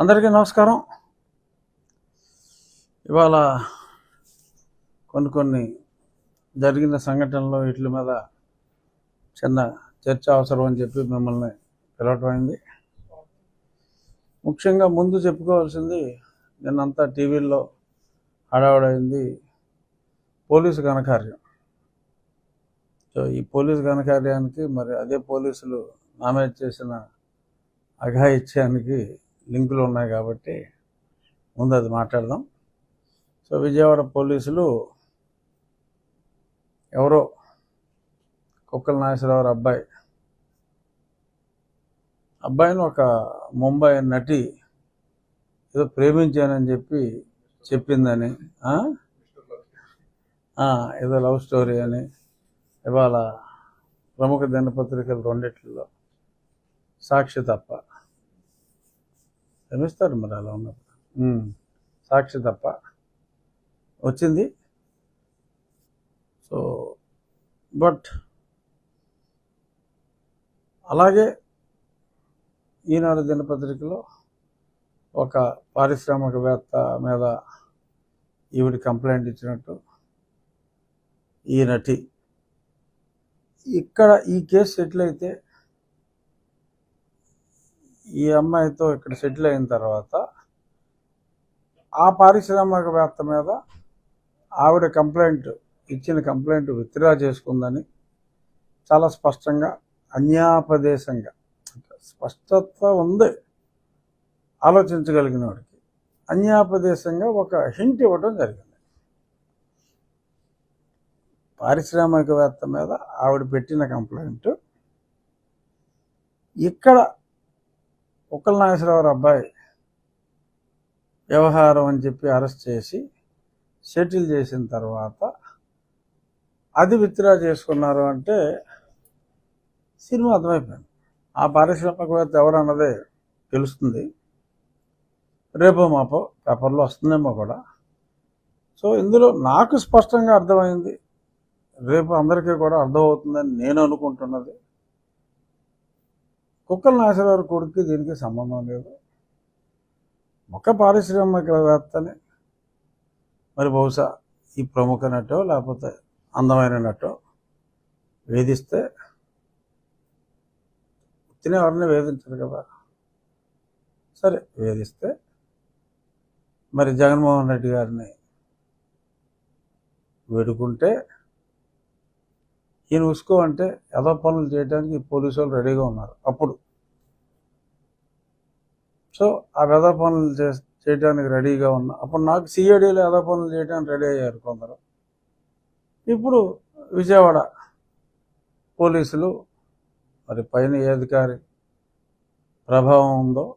అందరికీ నమస్కారం. ఇవాళ కొన్ని జరిగిన సంఘటనలు వీటి మీద చిన్న చర్చ అవసరం అని చెప్పి మిమ్మల్ని పిలవటమైంది. ముఖ్యంగా ముందు చెప్పుకోవాల్సింది, నిన్నంతా టీవీల్లో హడావుడైంది పోలీసు ఘనకార్యం. సో ఈ పోలీసు ఘనకార్యానికి మరి అదే పోలీసులు నామినేట్ చేసిన అఘాయిత్యానికి లింకులు ఉన్నాయి కాబట్టి ముందు అది మాట్లాడదాం. సో విజయవాడ పోలీసులు ఎవరో కుక్కల నాగేశ్వరరావు అబ్బాయిని ఒక ముంబై నటి ఏదో ప్రేమించానని చెప్పి చెప్పిందని, ఏదో లవ్ స్టోరీ అని ఇవాళ ప్రముఖ దినపత్రికలు రెండిట్లో సాక్షి తప్ప క్షమిస్తారు మరి అలా ఉన్నప్పుడు సాక్షి తప్ప వచ్చింది. సో బట్ అలాగే ఈనాడు దినపత్రికలో ఒక పారిశ్రామికవేత్త మీద ఈవిడ కంప్లైంట్ ఇచ్చినట్టు ఈ నటి ఇక్కడ ఈ కేసు సెటిల్ అయితే ఈ అమ్మాయితో ఇక్కడ సెటిల్ అయిన తర్వాత ఆ పారిశ్రామికవేత్త మీద ఆవిడ ఇచ్చిన కంప్లైంట్ విత్డ్రా చేసుకుందని చాలా స్పష్టంగా అన్యాపదేశంగా, స్పష్టత ఉంది ఆలోచించగలిగిన వాడికి, అన్యాపదేశంగా ఒక హింట్ ఇవ్వడం జరిగింది. పారిశ్రామికవేత్త మీద ఆవిడ పెట్టిన కంప్లైంట్ ఇక్కడ కుక్కల నాగేశ్వరరావు అబ్బాయి వ్యవహారం అని చెప్పి అరెస్ట్ చేసి సెటిల్ చేసిన తర్వాత అది విత్డ్రా చేసుకున్నారు అంటే సినిమా అర్థమైపోయింది. ఆ పారిశ్రామికవేత్త ఎవరన్నదే తెలుస్తుంది, రేపో మాపో పేపర్లో వస్తుందేమో కూడా. సో ఇందులో నాకు స్పష్టంగా అర్థమైంది, రేపు అందరికీ కూడా అర్థమవుతుందని నేను అనుకుంటున్నది, కుక్కల నాగేశ్వరరావు కొడుకు దీనికి సంబంధం లేదు. ఒక పారిశ్రామికవేత్తని మరి బహుశా ఈ ప్రముఖ నటో లేకపోతే అందమైన నటో వేధిస్తే, తినే ఎవరిని వేధించరు కదా, సరే వేధిస్తే మరి జగన్మోహన్ రెడ్డి గారిని వేడుకుంటే ఈయన ఉసుకో అంటే ఏదో పనులు చేయడానికి పోలీసు వాళ్ళు రెడీగా ఉన్నారు అప్పుడు. సో ఆ వెధ పనులు చేయడానికి రెడీగా ఉన్నా అప్పుడు నాకు సిఐడీలో ఏదో పనులు చేయడానికి రెడీ అయ్యారు కొందరు. ఇప్పుడు విజయవాడ పోలీసులు మరి పైన ఏ అధికారి ప్రభావం ఉందో,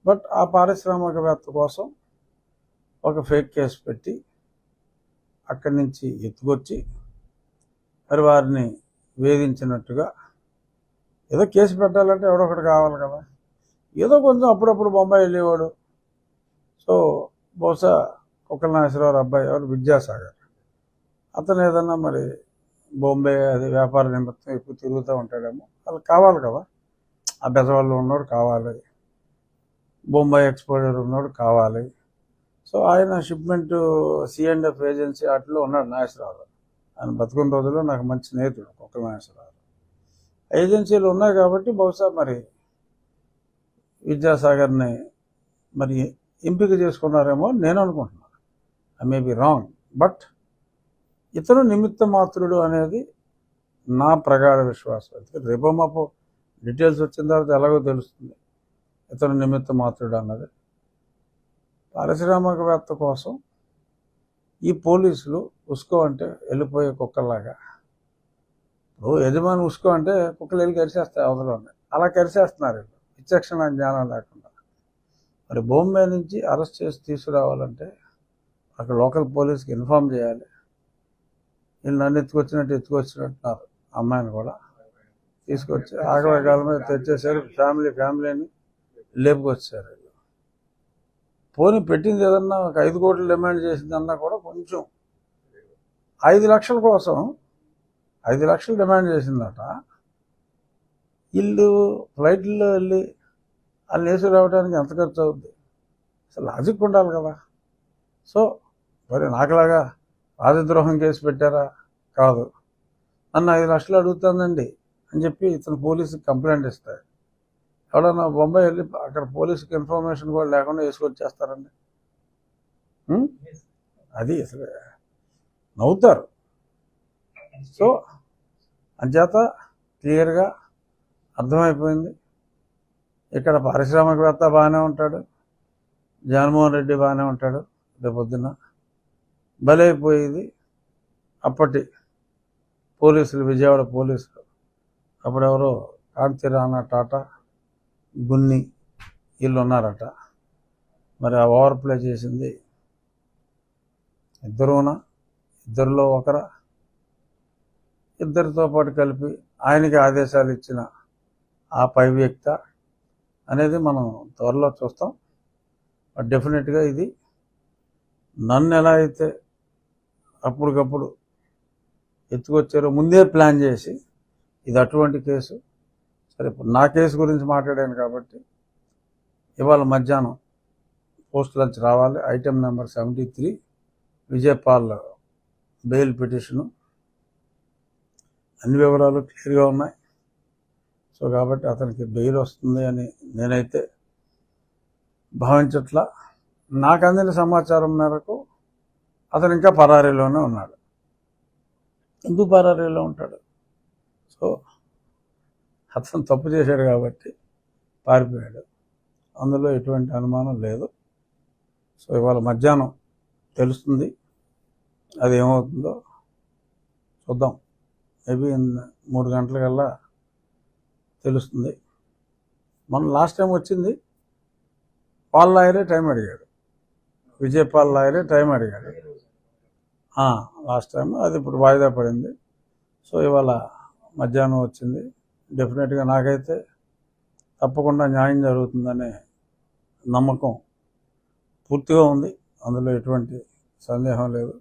బట్ ఆ పారిశ్రామికవేత్త కోసం ఒక ఫేక్ కేసు పెట్టి అక్కడి నుంచి ఎత్తుకొచ్చి మరి వారిని వేధించినట్టుగా, ఏదో కేసు పెట్టాలంటే ఎవడో ఒకటి కావాలి కదా, ఏదో కొంచెం అప్పుడప్పుడు బొంబాయి వెళ్ళేవాడు. సో బహుశా కుక్కల నాగేశ్వరరావు అబ్బాయి ఎవరు విద్యాసాగర్, అతను ఏదన్నా మరి బాంబే అది వ్యాపార నిమిత్తం ఎక్కువ తిరుగుతూ ఉంటాడేమో, వాళ్ళకి కావాలి కదా, ఆ బెజవాళ్ళు ఉన్నోడు కావాలి, బొంబాయి ఎక్స్పోజర్ ఉన్నోడు కావాలి. సో ఆయన షిప్మెంట్ C&F ఏజెన్సీ వాటిలో ఉన్నాడు నాగేశ్వరరావు. ఆయన బతుకున్న రోజుల్లో నాకు మంచి స్నేహితుడు కుక్కల నాగేశ్వరరావు. ఏజెన్సీలు ఉన్నాయి కాబట్టి బహుశా మరి విద్యాసాగర్ని మరి ఎంపిక చేసుకున్నారేమో నేను అనుకుంటున్నాను. I may be wrong, but ఇతను నిమిత్త మాత్రుడు అనేది నా ప్రగాఢ విశ్వాసం. రేపో మాపో డీటెయిల్స్ వచ్చిన తర్వాత ఎలాగో తెలుస్తుంది ఇతను నిమిత్త మాత్రుడు అన్నది. పారిశ్రామికవేత్త కోసం ఈ పోలీసులు ఉసుకో అంటే వెళ్ళిపోయే కుక్కల్లాగా, ఇప్పుడు యజమాని ఉసుకో అంటే కుక్కలు వెళ్ళి కరిచేస్తాయి అవతల, అలా కరిచేస్తున్నారు వీళ్ళు విచక్షణ జ్ఞానం లేకుండా. మరి బాంబే నుంచి అరెస్ట్ చేసి తీసుకురావాలంటే అక్కడ లోకల్ పోలీస్కి ఇన్ఫామ్ చేయాలి. వీళ్ళు నన్ను ఎత్తుకొచ్చినట్టున్నారు, అమ్మాయిని కూడా తీసుకొచ్చి ఆగవేగాల మీద తెచ్చేసారు. ఫ్యామిలీని లేపుకొచ్చారు. పోనీ పెట్టింది ఏదన్నా ఒక 5 కోట్లు డిమాండ్ చేసిందన్నా కూడా కొంచెం 5 లక్షల కోసం 5 లక్షలు డిమాండ్ చేసిందట. ఇల్లు ఫ్లైట్లో వెళ్ళి వాళ్ళు వేసి రావడానికి ఎంత ఖర్చు అవుద్ది? అసలు లాజిక్ ఉండాలి కదా. సో మరి నాకులాగా రాజద్రోహం కేసు పెట్టారా? కాదు. నన్ను 5 లక్షలు అడుగుతుందండి అని చెప్పి ఇతను పోలీసుకి కంప్లైంట్ ఇస్తాడు. ఎవడన్నా బొంబాయి వెళ్ళి అక్కడ పోలీసుకి ఇన్ఫర్మేషన్ కూడా లేకుండా వేసుకొచ్చేస్తారండి. అది అసలు నవ్వుతారు. సో అంచేత క్లియర్గా అర్థమైపోయింది. ఇక్కడ పారిశ్రామికవేత్త బాగానే ఉంటాడు, జగన్మోహన్ రెడ్డి బాగానే ఉంటాడు. రేపొద్దున బలైపోయేది అప్పటి పోలీసులు, విజయవాడ పోలీసులు. అప్పుడెవరో కాంతి రాణా టాటా, గున్ని వీళ్ళు ఉన్నారట. మరి ఆ ఓవర్ ప్లే చేసింది ఇద్దరిలో ఒకరా? ఇద్దరితో పాటు కలిపి ఆయనకి ఆదేశాలు ఇచ్చిన ఆ పై వ్యక్త అనేది మనం త్వరలో చూస్తాం. బట్ డెఫినెట్గా ఇది నన్ను ఎలా అయితే అప్పటికప్పుడు ఎత్తుకొచ్చారో ముందే ప్లాన్ చేసి, ఇది అటువంటి కేసు. సరే, ఇప్పుడు నా కేసు గురించి మాట్లాడాను కాబట్టి ఇవాళ మధ్యాహ్నం పోస్ట్ లంచ్ రావాలి. Item number 73 Vijaypal bail petition. అన్ని వివరాలు క్లియర్గా ఉన్నాయి. సో కాబట్టి అతనికి బెయిల్ వస్తుంది అని నేనైతే భావించట్లా. నాకు అందిన సమాచారం మేరకు అతను ఇంకా పరారీలోనే ఉన్నాడు. ఎందుకు పరారీలో ఉంటాడు? సో అతను తప్పు చేశాడు కాబట్టి పారిపోయాడు, అందులో ఎటువంటి అనుమానం లేదు. సో ఇవాళ మధ్యాహ్నం తెలుస్తుంది, అది ఏమవుతుందో చూద్దాం. మేబీ 3 గంటలకల్లా తెలుస్తుంది. మనం లాస్ట్ టైం వచ్చింది పాల్ లాయరే టైం అడిగాడు, విజయపాల్ లాయరే టైం అడిగాడు లాస్ట్ టైం. అది ఇప్పుడు వాయిదా పడింది. సో ఇవాళ మధ్యాహ్నం వచ్చింది. డెఫినెట్గా నాకైతే తప్పకుండా న్యాయం జరుగుతుందనే నమ్మకం పూర్తిగా ఉంది, అందులో ఎటువంటి సందేహం లేదు.